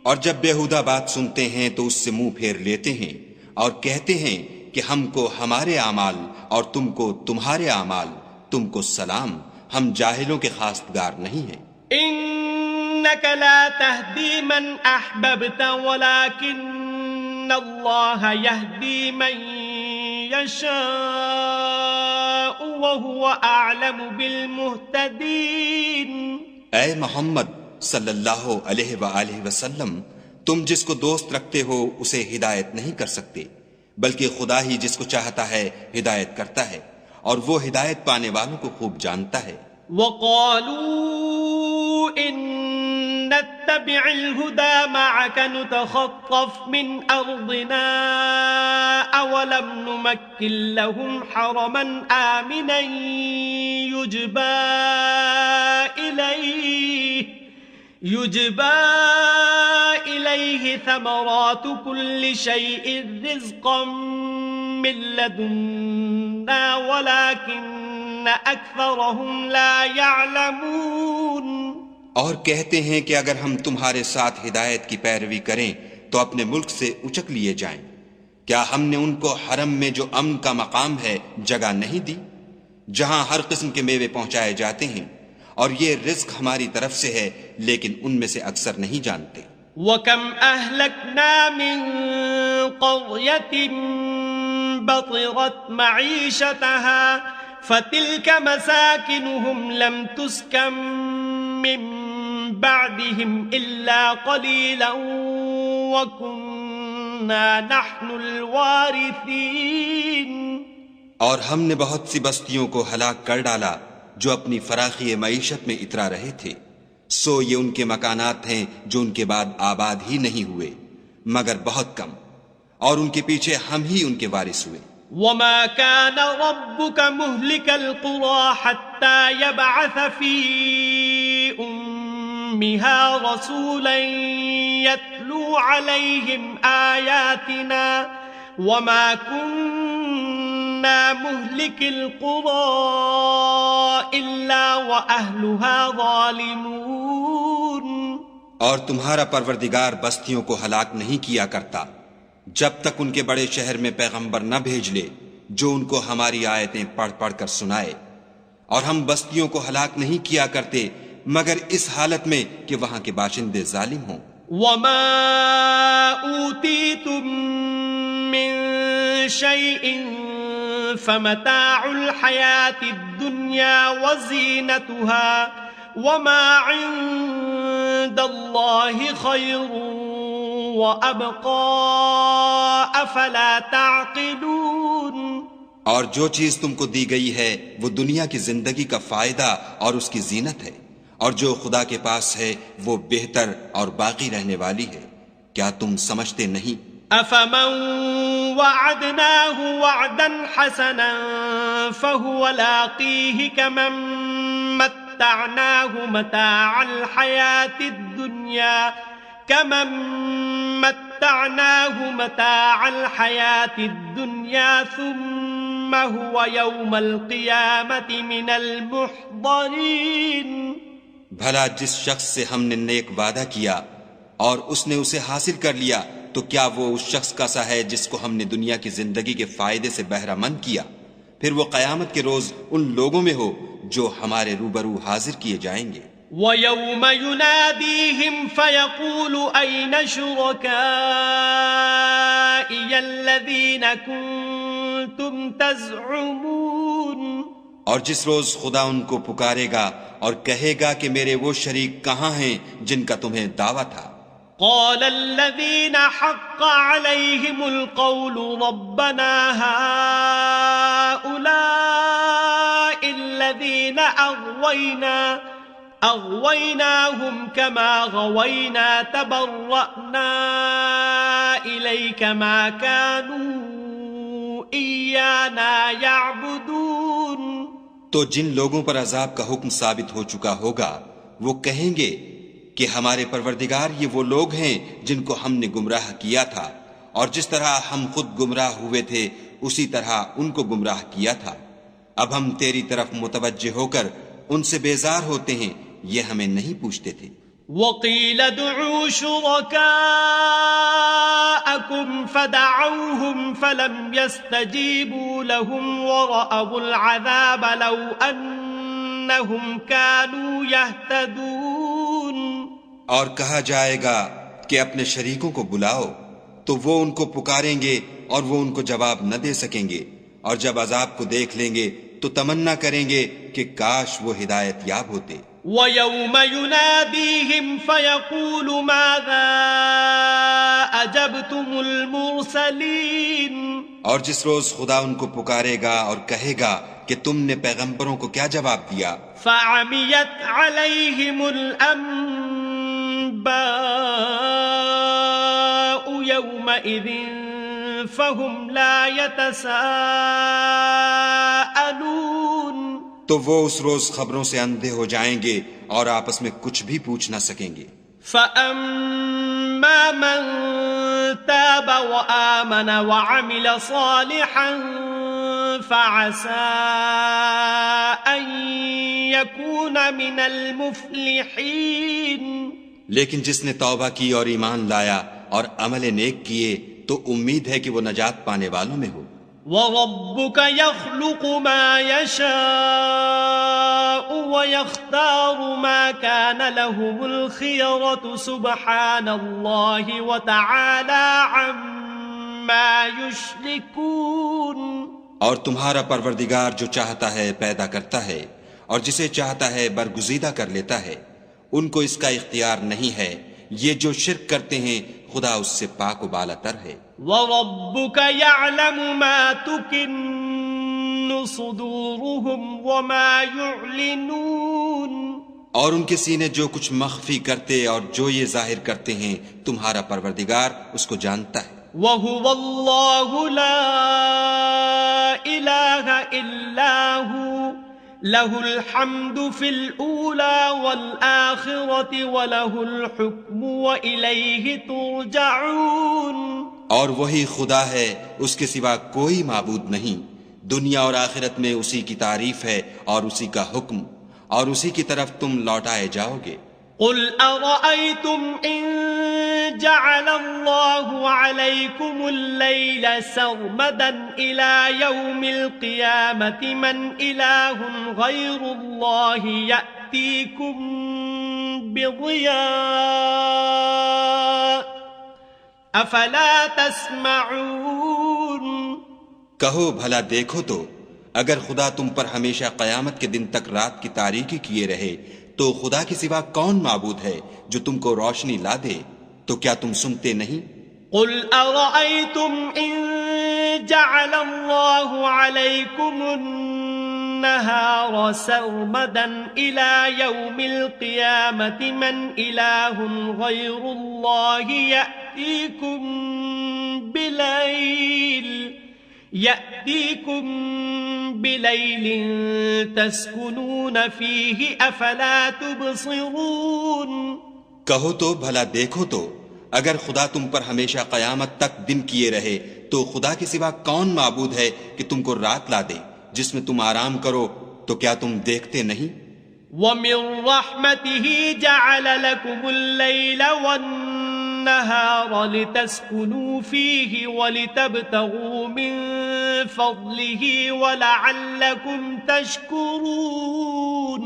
اور جب بیہودہ بات سنتے ہیں تو اس سے منہ پھیر لیتے ہیں اور کہتے ہیں کہ ہم کو ہمارے اعمال اور تم کو تمہارے اعمال، تم کو سلام، ہم جاہلوں کے خواستگار نہیں ہیں۔ إِنَّكَ لَا تَهْدِي مَنْ أَحْبَبْتَ وَلَكِنَّ اللَّهَ يَهْدِي مَنْ يَشَاءُ وَهُوَ أَعْلَمُ بِالْمُهْتَدِينَ۔ اے محمد صلی اللہ علیہ وآلہ وسلم، تم جس کو دوست رکھتے ہو اسے ہدایت نہیں کر سکتے، بلکہ خدا ہی جس کو چاہتا ہے ہدایت کرتا ہے، اور وہ ہدایت پانے والوں کو خوب جانتا ہے۔ وَقَالُوا إِن نَّتَّبِعِ الْهُدَى مَعَكَ نُتَخَطَّفْ مِنْ أَرْضِنَا أَوَلَمْ نُمَكِّن لَّهُمْ حَرَمًا آمِنًا يُجْبَىٰ إِلَيْهِ ثَمَرَاتُ كُلِّ شَيْءٍ رِّزْقًا مِّن لَّدُنَّا وَلَٰكِنَّ أَكْثَرَهُمْ لَا يَعْلَمُونَ۔ اور کہتے ہیں کہ اگر ہم تمہارے ساتھ ہدایت کی پیروی کریں تو اپنے ملک سے اچک لیے جائیں۔ کیا ہم نے ان کو حرم میں جو امن کا مقام ہے جگہ نہیں دی، جہاں ہر قسم کے میوے پہنچائے جاتے ہیں، اور یہ رزق ہماری طرف سے ہے، لیکن ان میں سے اکثر نہیں جانتے۔ وَكَمْ أَهْلَكْنَا مِن قَرْيَةٍ بَطِرَتْ مَعِيشَتَهَا فَتِلْكَ مَسَاكِنُهُمْ لَمْ تُسْكَن مِّن بَعْدِهِمْ إِلَّا قَلِيلًا وَكُنَّا نَحْنُ الْوَارِثِينَ۔ اور ہم نے بہت سی بستیوں کو ہلاک کر ڈالا جو اپنی فراخی معیشت میں اترا رہے تھے، سو یہ ان کے مکانات ہیں جو ان کے بعد آباد ہی نہیں ہوئے مگر بہت کم، اور ان کے پیچھے ہم ہی ان کے وارث ہوئے۔ وَمَا كَانَ رَبُّكَ مُهْلِكَ الْقُرَىٰ حَتَّىٰ يَبْعَثَ فِي أُمِّهَا رَسُولًا يَتْلُو عَلَيْهِمْ آيَاتِنَا وَمَا كُنَّا مُهْلِكِ الْقُرَىٰ إِلَّا وَأَهْلُهَا ظَالِمُونَ۔ اور تمہارا پروردگار بستیوں کو ہلاک نہیں کیا کرتا جب تک ان کے بڑے شہر میں پیغمبر نہ بھیج لے جو ان کو ہماری آیتیں پڑھ پڑھ کر سنائے، اور ہم بستیوں کو ہلاک نہیں کیا کرتے مگر اس حالت میں کہ وہاں کے باشندے ظالم ہوں۔ وَمَا أُوتِيتُم مِّن شَيْءٍ فَمَتَاعُ الْحَيَاةِ الدُّنْيَا وَزِينَتُهَا وَمَا عِندَ اللَّهِ خَيْرٌ وَأَبْقَىٰ أَفَلَا تَعْقِلُونَ۔ اور جو چیز تم کو دی گئی ہے وہ دنیا کی زندگی کا فائدہ اور اس کی زینت ہے، اور جو خدا کے پاس ہے وہ بہتر اور باقی رہنے والی ہے، کیا تم سمجھتے نہیں؟ أَفَمَن وَعَدْنَاهُ وَعْدًا حَسَنًا فَهُوَ لَاقِيهِ كَمَن مَّتَّعْنَاهُ مَتَاعَ الْحَيَاةِ الدُّنْيَا ثُمَّ هُوَ يَوْمَ الْقِيَامَةِ مِنَ الْمُحْضَرِينَ۔ بھلا جس شخص سے ہم نے نیک وعدہ کیا اور اس نے اسے حاصل کر لیا، تو کیا وہ اس شخص کا سا ہے جس کو ہم نے دنیا کی زندگی کے فائدے سے بہرہ مند کیا؟ پھر وہ قیامت کے روز ان لوگوں میں ہو جو ہمارے روبرو حاضر کیے جائیں گے۔ وَيَوْمَ يُنَادِيهِمْ فَيَقُولُ أَيْنَ شُرَكَائِيَ الَّذِينَ كُنتُمْ تَزْعُمُونَ۔ اور جس روز خدا ان کو پکارے گا اور کہے گا کہ میرے وہ شریک کہاں ہیں جن کا تمہیں دعویٰ تھا؟ قال الذين حق عليهم القول ربنا هؤلاء الذين أغويناهم كما غوينا تبرأنا إليك ما كانوا إيانا يعبدون۔ تو جن لوگوں پر عذاب کا حکم ثابت ہو چکا ہوگا وہ کہیں گے کہ ہمارے پروردگار یہ وہ لوگ ہیں جن کو ہم نے گمراہ کیا تھا، اور جس طرح ہم خود گمراہ ہوئے تھے اسی طرح ان کو گمراہ کیا تھا۔ اب ہم تیری طرف متوجہ ہو کر ان سے بیزار ہوتے ہیں، یہ ہمیں نہیں پوچھتے تھے۔ وقيل ادعوا شركاءكم فدعوهم فلم يستجيبوا لهم ورأوا العذاب لو أنهم كانوا يهتدون۔ اور کہا جائے گا کہ اپنے شریکوں کو بلاؤ، تو وہ ان کو پکاریں گے اور وہ ان کو جواب نہ دے سکیں گے، اور جب عذاب کو دیکھ لیں گے تو تمنا کریں گے کہ کاش وہ ہدایت یاب ہوتے۔ وَيَوْمَ يُنَادِيهِمْ فَيَقُولُ مَاذَا أَجَبْتُمُ الْمُرْسَلِينَ۔ اور جس روز خدا ان کو پکارے گا اور کہے گا کہ تم نے پیغمبروں کو کیا جواب دیا، فَعَمِيَتْ عَلَيْهِمُ الْأَنبَاءُ يَوْمَئِذٍ فَهُمْ لَا يَتَسَاءَلُونَ۔ تو وہ اس روز خبروں سے اندھے ہو جائیں گے اور آپس میں کچھ بھی پوچھ نہ سکیں گے۔ فَأَمَّا مَن تَابَ وَآمَنَ وَعَمِلَ صَالِحًا فَعَسَىٰ أَن يَكُونَ مِنَ الْمُفْلِحِينَ۔ لیکن جس نے توبہ کی اور ایمان لایا اور عمل نیک کیے تو امید ہے کہ وہ نجات پانے والوں میں ہو۔ وَرَبُّكَ يَخْلُقُ مَا يَشَاءُ وَيَخْتَارُ مَا كَانَ لَهُمُ الْخِيَرَةُ سُبْحَانَ اللَّهِ وَتَعَالَى عَمَّا يُشْرِكُونَ۔ اور تمہارا پروردگار جو چاہتا ہے پیدا کرتا ہے اور جسے چاہتا ہے برگزیدہ کر لیتا ہے، ان کو اس کا اختیار نہیں ہے، یہ جو شرک کرتے ہیں خدا اس سے پاک و بالا تر ہے۔ وَرَبُّكَ يَعْلَمُ مَا تُكِنُّ صُدُورُهُمْ وَمَا يُعْلِنُونَ۔ اور ان کے سینے جو کچھ مخفی کرتے اور جو یہ ظاہر کرتے ہیں تمہارا پروردگار اس کو جانتا ہے۔ وَهُوَ اللَّهُ لَا إِلَٰهَ إِلَّا هُوَ لَهُ الْحَمْدُ فِي الْأُولَى وَالْآخِرَةِ وَلَهُ الْحُكْمُ وَإِلَيْهِ تُرْجَعُونَ۔ اور وہی خدا ہے، اس کے سوا کوئی معبود نہیں، دنیا اور آخرت میں اسی کی تعریف ہے اور اسی کا حکم، اور اسی کی طرف تم لوٹائے جاؤ گے۔ قُلْ أَرَأَيْتُمْ إِن جَعَلَ اللَّهُ عَلَيْكُمُ اللَّيْلَ سَرْمَدًا إِلَى يَوْمِ الْقِيَامَةِ مَنْ إِلَٰهٌ غَيْرُ اللَّهِ يَأْتِيكُمْ بِضِيَاءٍ أَفَلَا تَسْمَعُونَ۔ کہو بھلا دیکھو تو اگر خدا تم پر ہمیشہ قیامت کے دن تک رات کی تاریکی کیے رہے تو خدا کے سوا کون معبود ہے جو تم کو روشنی لا دے؟ تو کیا تم سنتے نہیں؟ قُلْ أَرَأَيْتُمْ إِن جَعَلَ اللَّهُ عَلَيْكُمُ النَّهَارَ سَرْمَدًا إِلَى يَوْمِ الْقِيَامَةِ مَنْ إِلَٰهٌ غَيْرُ اللَّهِ يَأْتِيكُمْ بِلَيْلٍ تَسْكُنُونَ فِيهِ أَفَلَا تُبْصِرُونَ۔ کہو تو بھلا دیکھو تو اگر خدا تم پر ہمیشہ قیامت تک دن کیے رہے تو خدا کے سوا کون معبود ہے کہ تم کو رات لا دے جس میں تم آرام کرو؟ تو کیا تم دیکھتے نہیں؟ وَمِن رَحْمَتِهِ جَعَلَ لَكُمُ اللَّيْلَ وَالنَّهَارَ لِتَسْكُنُوا فِيهِ وَلِتَبْتَغُوا مِن فَضْلِهِ وَلَعَلَّكُمْ تَشْكُرُونَ۔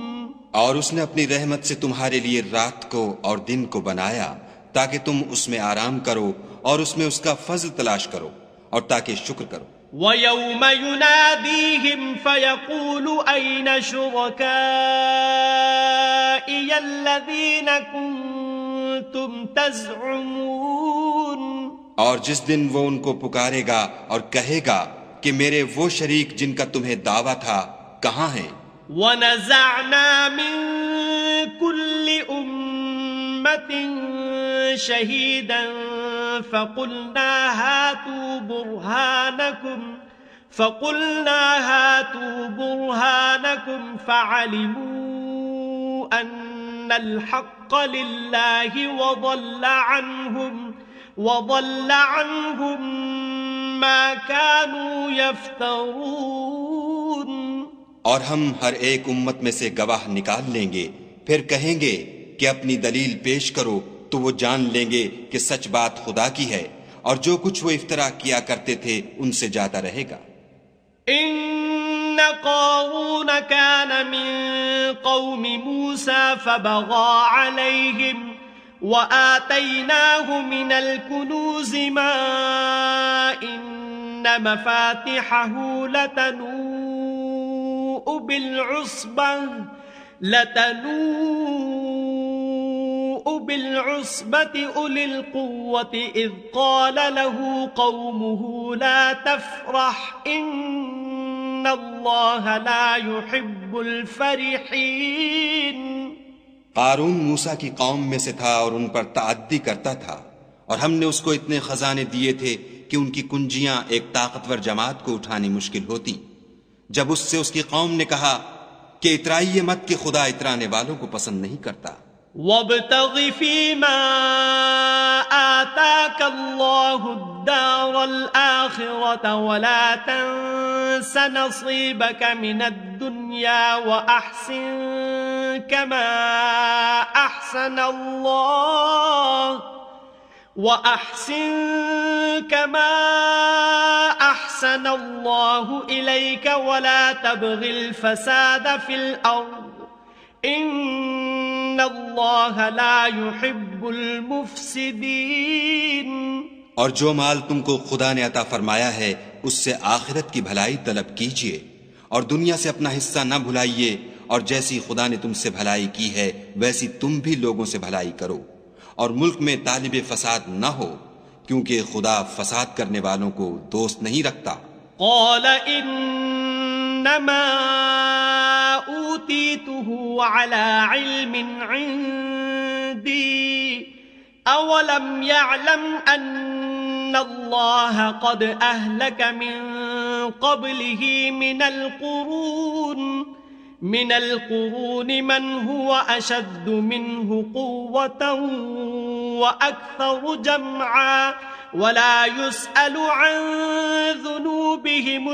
اور اس نے اپنی رحمت سے تمہارے لیے رات کو اور دن کو بنایا تاکہ تم اس میں آرام کرو اور اس میں اس کا فضل تلاش کرو اور تاکہ شکر کرو۔ وَيَوْمَ يُنَادِيهِمْ فَيَقُولُ أَيْنَ شُرَكَائِيَ الَّذِينَ كُنتُمْ تَزْعُمُونَ۔ اور جس دن وہ ان کو پکارے گا اور کہے گا کہ میرے وہ شریک جن کا تمہیں دعویٰ تھا کہاں ہیں؟ وَنَزَعْنَا مِن كُلِّ أُمَّةٍ شَهِيدًا فَقُلْنَا هَاتُوا بُرْهَانَكُمْ فقلنا هاتوا برهانكم فعلموا أن الحق لله وضل عنهم ما كانوا يفترون. اور ہم ہر ایک امت میں سے گواہ نکال لیں گے، پھر کہیں گے کہ اپنی دلیل پیش کرو، تو وہ جان لیں گے کہ سچ بات خدا کی ہے، اور جو کچھ وہ افترا کیا کرتے تھے ان سے جاتا رہے گا. إن قارون كان من قوم موسى فبغى عليهم وآتيناه من الكنوز ما إن مفاتحه لتنوء بالعصبة أولي القوة إذ قال له قومه لا تفرح إن الله لا يحب الفرحين. قارون موسیٰ کی قوم میں سے تھا اور ان پر تعدی کرتا تھا، اور ہم نے اس کو اتنے خزانے دیے تھے کہ ان کی کنجیاں ایک طاقتور جماعت کو اٹھانی مشکل ہوتی. جب اس سے اس کی قوم نے کہا کہ اترائیے مت کہ خدا اترانے والوں کو پسند نہیں کرتا. وابتغ فيما آتاك الله الدار الآخرة ولا تنس نصيبك من الدنيا وأحسن كما أحسن الله إليك ولا تبغ الفساد في الأرض ان اللہ لا يحب المفسدین. اور جو مال تم کو خدا نے عطا فرمایا ہے اس سے آخرت کی بھلائی طلب کیجیے، اور دنیا سے اپنا حصہ نہ بھلائیے، اور جیسی خدا نے تم سے بھلائی کی ہے ویسی تم بھی لوگوں سے بھلائی کرو، اور ملک میں طالب فساد نہ ہو، کیونکہ خدا فساد کرنے والوں کو دوست نہیں رکھتا. قال انما أوتيته على علم عندي أولم يعلم أن الله قد أهلك من قبله من القرون من هو أشد منه قوة وأكثر جمعا ولا يسأل عن ذنوبهم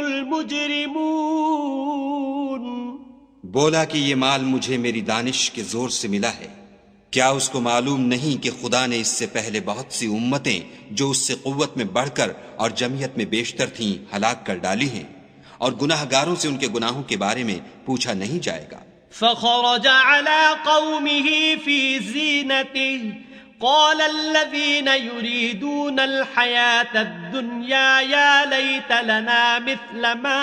المجرمون. بولا کہ یہ مال مجھے میری دانش کے زور سے ملا ہے. کیا اس کو معلوم نہیں کہ خدا نے اس سے پہلے بہت سی امتیں جو اس سے قوت میں بڑھ کر اور جمعیت میں بیشتر تھیں ہلاک کر ڈالی ہیں، اور گناہ گاروں سے ان کے گناہوں کے بارے میں پوچھا نہیں جائے گا. فخرج على قومه في زينته قال الذين يريدون الحياة الدنيا يا ليت لنا مثل ما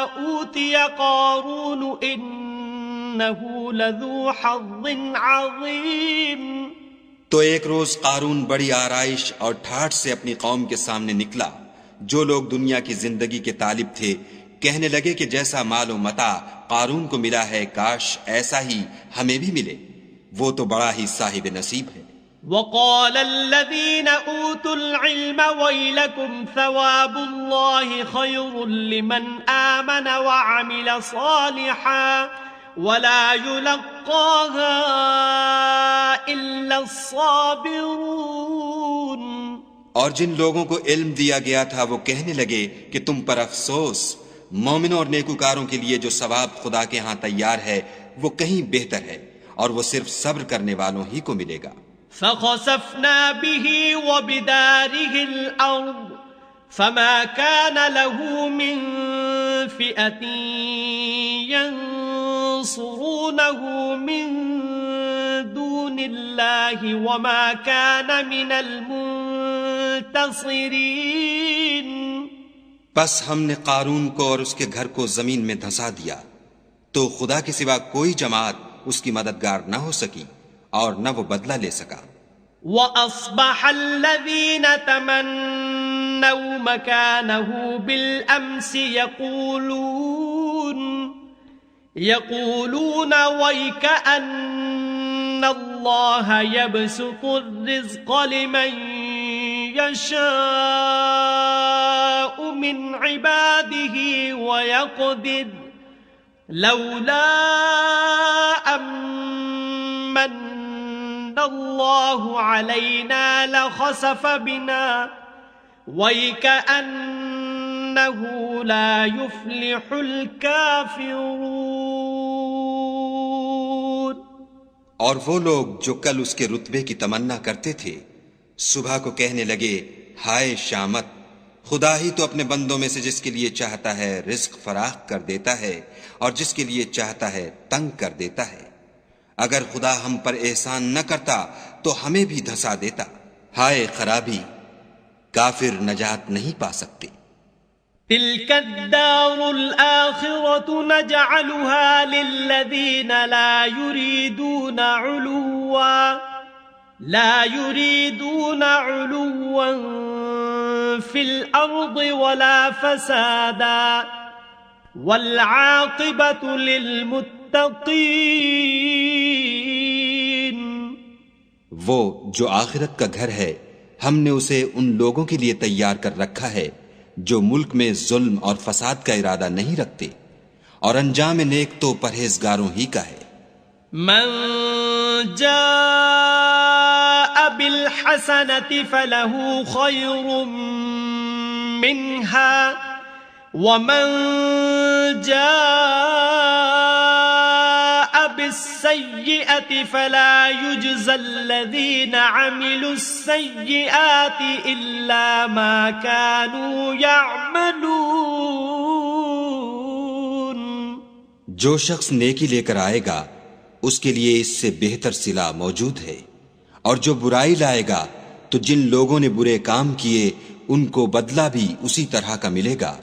أوتي قارون إنه لذو حظ عظيم. تو ایک روز قارون بڑی آرائش اور ٹھاٹھ سے اپنی قوم کے سامنے نکلا. جو لوگ دنیا کی زندگی کے طالب تھے کہنے لگے کہ جیسا مال و متاع قارون کو ملا ہے کاش ایسا ہی ہمیں بھی ملے، وہ تو بڑا ہی صاحب نصیب ہے. وقال الذين اوتوا العلم ويلكم ثواب الله خير لمن آمن وعمل صالحا ولا يلقاها الا الصابرون. اور جن لوگوں کو علم دیا گیا تھا وہ کہنے لگے کہ تم پر افسوس، مومنوں اور نیکوکاروں کے لیے جو ثواب خدا کے ہاں تیار ہے وہ کہیں بہتر ہے، اور وہ صرف صبر کرنے والوں ہی کو ملے گا. فخسفنا به وبداره الأرض فما كان له من فئة ينصرونه من دون الله وما كان من المنتصرين. بس ہم نے قارون کو اور اس کے گھر کو زمین میں دھسا دیا، تو خدا کے سوا کوئی جماعت اس کی مددگار نہ ہو سکی اور نہ وہ بدلہ لے سکا. وَأَصْبَحَ الَّذِينَ تَمَنَّوْا مَكَانَهُ بِالْأَمْسِ يَقُولُونَ وَيْكَ أَنَّ اللَّهَ يَبْسُطُ الرِّزْقَ لِمَن يَشَاءُ مِنْ من عباده ويقدر لولا أمن الله علينا لخسف بنا وَيْكَأَنَّهُ لَا يُفْلِحُ الْكَافِرُونَ۔ اور وہ لوگ جو کل اس کے رتبے کی تمنا کرتے تھے صبح کو کہنے لگے ہائے شامت، خدا ہی تو اپنے بندوں میں سے جس کے لیے چاہتا ہے رزق فراخ کر دیتا ہے اور جس کے لیے چاہتا ہے تنگ کر دیتا ہے۔ اگر خدا ہم پر احسان نہ کرتا تو ہمیں بھی دھسا دیتا۔ ہائے خرابی، کافر نجات نہیں پا سکتے۔ تلك الدار الآخرة نجعلها للذين لا يريدون علوا في الأرض ولا فسادا والعاقبة للمتقين۔ وہ جو آخرت کا گھر ہے ہم نے اسے ان لوگوں کے لیے تیار کر رکھا ہے جو ملک میں ظلم اور فساد کا ارادہ نہیں رکھتے، اور انجام نیک تو پرہیزگاروں ہی کا ہے۔ من جاء بالحسنة فله خير منها ومن جاء بالسيئة فلا يجزى الذين عملوا السيئات إلا ما كانوا يعملون۔ جو شخص نیکی لے کر آئے گا اس کے لیے اس سے بہتر صلہ موجود ہے، اور جو برائی لائے گا تو جن لوگوں نے برے کام کیے ان کو بدلہ بھی اسی طرح کا ملے گا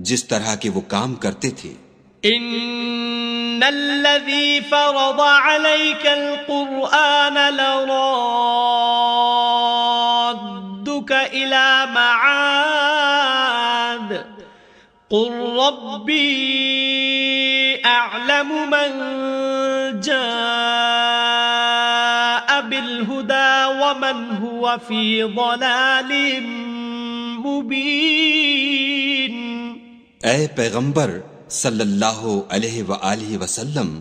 جس طرح کے وہ کام کرتے تھے۔ ان الذي فرض عليك القرآن لرادك الى معاد قل ربي اعلم من جاء بالهدى ومن هو في ضلال مبين۔ اے پیغمبر صلی اللہ علیہ وآلہ وسلم،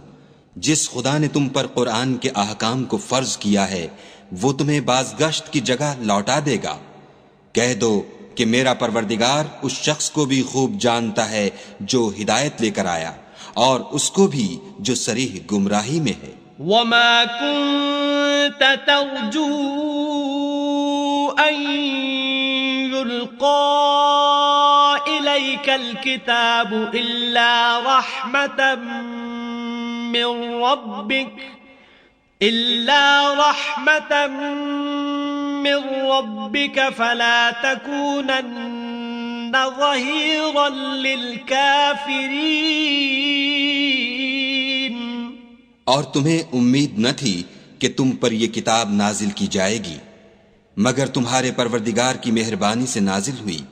جس خدا نے تم پر قرآن کے احکام کو فرض کیا ہے وہ تمہیں بازگشت کی جگہ لوٹا دے گا۔ کہہ دو کہ میرا پروردگار اس شخص کو بھی خوب جانتا ہے جو ہدایت لے کر آیا اور اس کو بھی جو صریح گمراہی میں ہے۔ وما كنت ترجو ان يلقى إليك الكتاب إلا رحمة من ربك فلا تكونن ظهيرا للكافرين۔ اور تمہیں امید نہ تھی کہ تم پر یہ کتاب نازل کی جائے گی مگر تمہارے پروردگار کی مہربانی سے نازل ہوئی،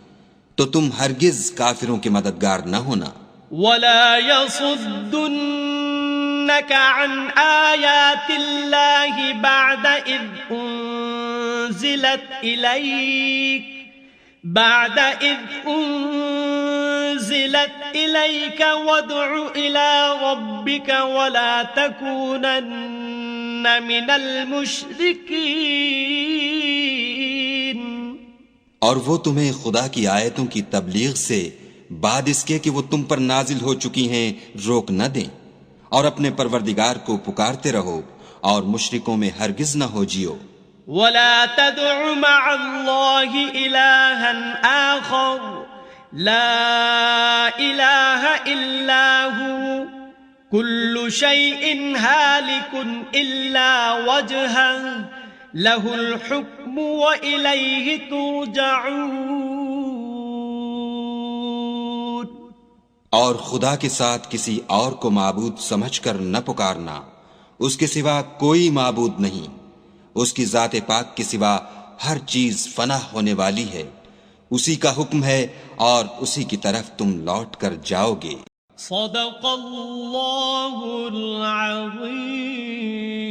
تو تم ہرگز کافروں کے مددگار نہ ہونا۔ وَلَا يَصُدُّنَّكَ عَنْ آيَاتِ اللَّهِ بَعْدَ إِذْ أُنزِلَتْ إِلَيْكَ وَادْعُ إِلَى رَبِّكَ وَلَا تَكُونَنَّ مِنَ الْمُشْرِكِينَ۔ اور وہ تمہیں خدا کی آیتوں کی تبلیغ سے بعد اس کے کہ وہ تم پر نازل ہو چکی ہیں روک نہ دیں، اور اپنے پروردگار کو پکارتے رہو اور مشرکوں میں ہرگز نہ ہو جیو۔ وَلَا تَدْعُ مَعَ اللَّهِ إِلَٰهًا آخَرَ لَا إِلَٰهَ إِلَّا هُوَ كُلُّ شَيْءٍ هَالِكٌ إِلَّا وَجْهَهُ لَهُ الْحُكْمُ وَإِلَيْهِ تُرْجَعُونَ۔ اور خدا کے ساتھ کسی اور کو معبود سمجھ کر نہ پکارنا، اس کے سوا کوئی معبود نہیں، اس کی ذات پاک کے سوا ہر چیز فنا ہونے والی ہے، اسی کا حکم ہے اور اسی کی طرف تم لوٹ کر جاؤ گے۔ صدق اللہ العظیم۔